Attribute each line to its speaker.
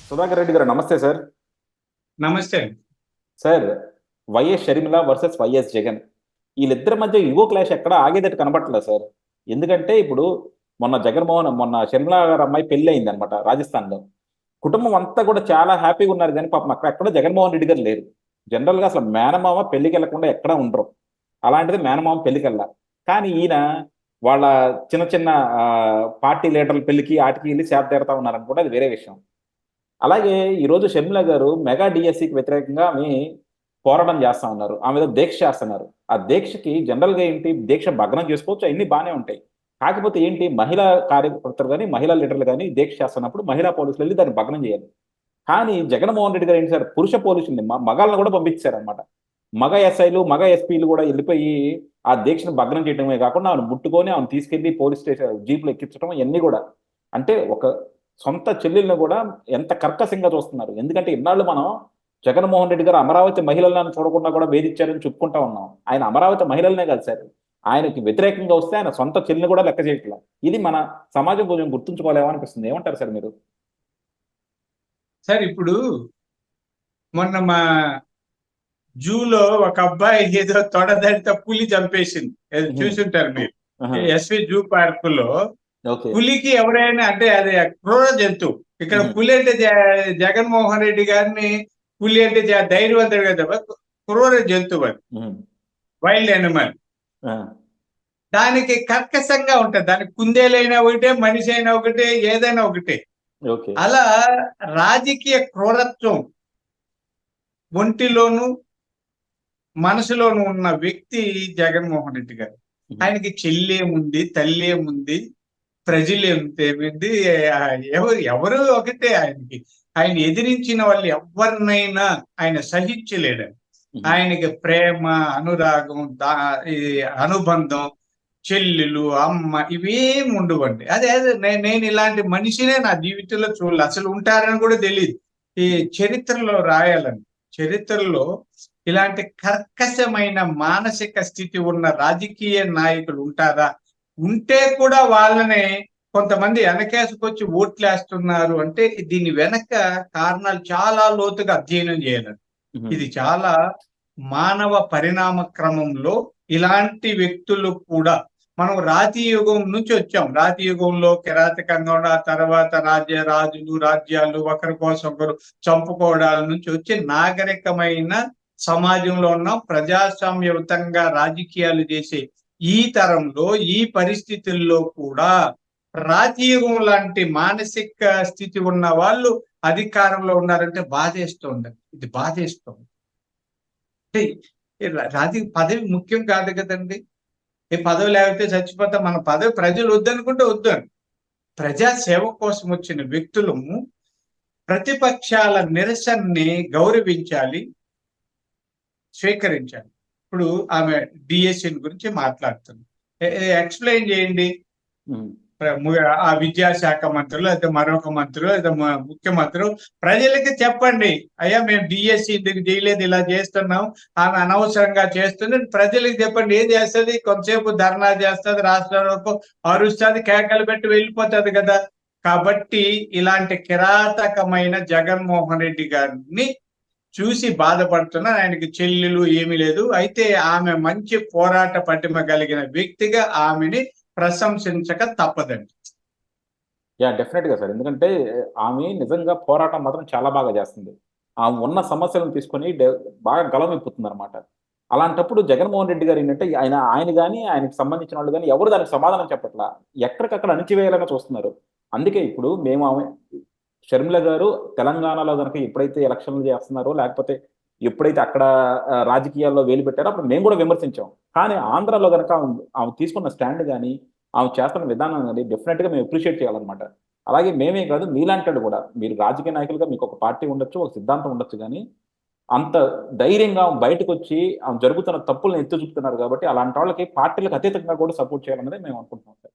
Speaker 1: సుధాకర్ రెడ్డి గారు నమస్తే సార్.
Speaker 2: నమస్తే.
Speaker 1: Sir, YS Sharmila versus YS Jagan వీళ్ళిద్దరి మధ్య ఇగో క్లాష్ ఎక్కడ ఆగేదట్టు కనబట్టలేదు సార్. ఎందుకంటే ఇప్పుడు మొన్న షర్మిల గారు అమ్మాయి పెళ్లి అయింది అనమాట రాజస్థాన్లో. కుటుంబం అంతా కూడా చాలా హ్యాపీగా ఉన్నారు, కానీ పాపం అక్కడ ఎక్కడ జగన్మోహన్ రెడ్డి గారు లేరు. జనరల్గా అసలు మేనమామ పెళ్లికి వెళ్లకుండా ఎక్కడా ఉండరు. అలాంటిది మేనమామ పెళ్లికి వెళ్ళా, కానీ ఈయన వాళ్ళ చిన్న చిన్న పార్టీ లీడర్ల పెళ్లికి ఆటికి వెళ్ళి సేద తీరుతా ఉన్నారనుకుంటే అది వేరే విషయం. అలాగే ఈరోజు షర్మిల గారు మెగా డిఎస్సికి వ్యతిరేకంగా ఆమె పోరాటం చేస్తా ఉన్నారు. ఆమె ఏదో దీక్ష చేస్తున్నారు. ఆ దీక్షకి జనరల్గా ఏంటి, దీక్ష భగ్నం చేసుకోవచ్చు, అన్ని బాగానే ఉంటాయి. కాకపోతే ఏంటి, మహిళా కార్యకర్తలు కానీ మహిళా లీడర్లు కానీ దీక్ష చేస్తున్నప్పుడు మహిళా పోలీసులు వెళ్ళి దాన్ని భగ్నం చేయాలి. కానీ జగన్మోహన్ రెడ్డి గారు ఏంటి సార్, పురుష పోలీసుల్ని మగాళ్ళని కూడా పంపించారనమాట. మగ ఎస్ఐలు మగ ఎస్పీలు కూడా వెళ్ళిపోయి ఆ దీక్షను భగ్నం చేయడమే కాకుండా ఆమెను ముట్టుకొని ఆమెను తీసుకెళ్లి పోలీస్ స్టేషన్ జీపులు ఎక్కించడం ఇవన్నీ కూడా, అంటే ఒక సొంత చెల్లెల్ని కూడా ఎంత కర్కశంగా చూస్తున్నారు. ఎందుకంటే ఇన్నాళ్ళు మనం జగన్మోహన్ రెడ్డి గారు అమరావతి మహిళలను చూడకుండా కూడా వేధించారని చెప్పుకుంటా ఉన్నాం. ఆయన అమరావతి మహిళలనే కాదు సార్, ఆయనకి వ్యతిరేకంగా వస్తే ఆయన సొంత చెల్లిని కూడా లెక్క చేయట్లేదు. ఇది మన సమాజం కొంచెం గుర్తుంచుకోలేమో అనిపిస్తుంది. ఏమంటారు సార్ మీరు?
Speaker 2: సార్, ఇప్పుడు మొన్న మా జూలో ఒక అబ్బాయి ఏదో తొడదడితో పులి చంపేసింది, ఏదో చూసుంటారు మీరు. ఎస్వి జూ పార్క్ లో పులికి ఎవరైనా అంటే అది క్రూర జంతువు. ఇక్కడ పులి అంటే జగన్మోహన్ రెడ్డి గారిని పులి అంటే ధైర్యవంతుడు కదా, క్రూర జంతువు అది, వైల్డ్ అనిమల్. దానికి కర్కశంగా ఉంటది. దానికి కుందేలైనా ఒకటే, మనిషి అయినా ఒకటే, ఏదైనా ఒకటే. అలా రాజకీయ క్రూరత్వం ఒంటిలోను మనసులోను ఉన్న వ్యక్తి జగన్మోహన్ రెడ్డి గారు. ఆయనకి చెల్లేముంది, తల్లేముంది, ప్రజలేమిటి, ఎవరు ఒకటే ఆయనకి. ఆయన ఎదిరించిన వాళ్ళు ఎవరినైనా ఆయన సహించలేడు. ఆయనకి ప్రేమ, అనురాగం, అనుబంధం, చెల్లెలు, అమ్మ ఇవేం ఉండవండి. అదే నేను ఇలాంటి మనిషినే నా జీవితంలో చూడలే, అసలు ఉంటారని కూడా తెలియదు. ఈ చరిత్రలో రాయాలని, చరిత్రలో ఇలాంటి కర్కశమైన మానసిక స్థితి ఉన్న రాజకీయ నాయకులు ఉంటారా? ఉంటే కూడా వాళ్ళని కొంతమంది వెనకేసుకొచ్చి ఓట్లేస్తున్నారు అంటే దీని వెనక కారణాలు చాలా లోతుగా అధ్యయనం చేయాలండి. ఇది చాలా మానవ పరిణామ క్రమంలో ఇలాంటి వ్యక్తులు కూడా, మనం రాతి యుగం నుంచి వచ్చాం. రాతి యుగంలో కిరాతకంగా ఉన్న తర్వాత రాజులు రాజ్యాలు ఒకరి కోసం ఒకరు చంపుకోవడాల నుంచి వచ్చి నాగరికమైన సమాజంలో ఉన్న ప్రజాస్వామ్యయుతంగా రాజకీయాలు చేసే ఈ తరంలో ఈ పరిస్థితుల్లో కూడా రాజీవం లాంటి మానసిక స్థితి ఉన్న వాళ్ళు అధికారంలో ఉన్నారంటే బాధేస్తుంది. ఇది బాధేస్తుంది. రాజకీయ పదవి ముఖ్యం కాదు కదండి. ఈ పదవి లేకపోతే చచ్చిపోతాం. మన పదవి ప్రజలు వద్దనుకుంటే వద్దని. ప్రజా సేవ కోసం వచ్చిన వ్యక్తులము ప్రతిపక్షాల నిరసనని గౌరవించాలి, స్వీకరించాలి. ఇప్పుడు ఆమె డిఎస్సి గురించి మాట్లాడుతుంది. ఎక్స్ప్లెయిన్ చేయండి. ఆ విద్యాశాఖ మంత్రులు అయితే మరొక మంత్రులు అయితే ముఖ్యమంత్రి ప్రజలకి చెప్పండి, అయ్యా మేము డిఎస్సి ఇందుకు చేయలేదు, ఇలా చేస్తున్నాం, ఆమె అనవసరంగా చేస్తుంది, ప్రజలకి చెప్పండి. ఏం చేస్తుంది? కొంతసేపు ధర్నా చేస్తుంది, రాష్ట్రాలకు అరుస్తుంది, కేకలు పెట్టి వెళ్ళిపోతుంది కదా. కాబట్టి ఇలాంటి కిరాతకమైన జగన్మోహన్ రెడ్డి గారిని చూసి బాధపడుతున్నా. ఆయనకి చెల్లెలు ఏమీ లేదు. అయితే ఆమె మంచి పోరాట పటిమ కలిగిన వ్యక్తిగా ఆమెని ప్రశంసించక తప్పదండి.
Speaker 1: డెఫినెట్ గా సార్. ఎందుకంటే ఆమె నిజంగా పోరాటం మాత్రం చాలా బాగా చేస్తుంది. ఆమె ఉన్న సమస్యలను తీసుకొని బాగా గలమిప్పుతుంది అనమాట. అలాంటప్పుడు జగన్మోహన్ రెడ్డి గారు ఏంటంటే ఆయన కానీ ఆయనకు సంబంధించిన వాళ్ళు కానీ ఎవరు దానికి సమాధానం చెప్పట్లా, ఎక్కడికక్కడ అణిచివేయాలని చూస్తున్నారు. అందుకే ఇప్పుడు మేము ఆమె షర్మిల గారు తెలంగాణలో కనుక ఎప్పుడైతే ఎలక్షన్లు చేస్తున్నారో, లేకపోతే ఎప్పుడైతే అక్కడ రాజకీయాల్లో వేలు పెట్టారో అప్పుడు మేము కూడా విమర్శించాం. కానీ ఆంధ్రాలో కనుక ఆమె తీసుకున్న స్టాండ్ కానీ ఆమె చేస్తున్న విధానం కానీ డెఫినెట్గా మేము అప్రిషియేట్ చేయాలన్నమాట. అలాగే మేమే కాదు, మీలాంటి కూడా, మీరు రాజకీయ నాయకులుగా మీకు ఒక పార్టీ ఉండొచ్చు, ఒక సిద్ధాంతం ఉండొచ్చు, కానీ అంత ధైర్యంగా బయటకు వచ్చి ఆమె జరుగుతున్న తప్పులను ఎత్తి చూపుతున్నారు. కాబట్టి అలాంటి వాళ్ళకి పార్టీలకు అతీతంగా కూడా సపోర్ట్ చేయాలన్నది మేము అనుకుంటున్నాం సార్.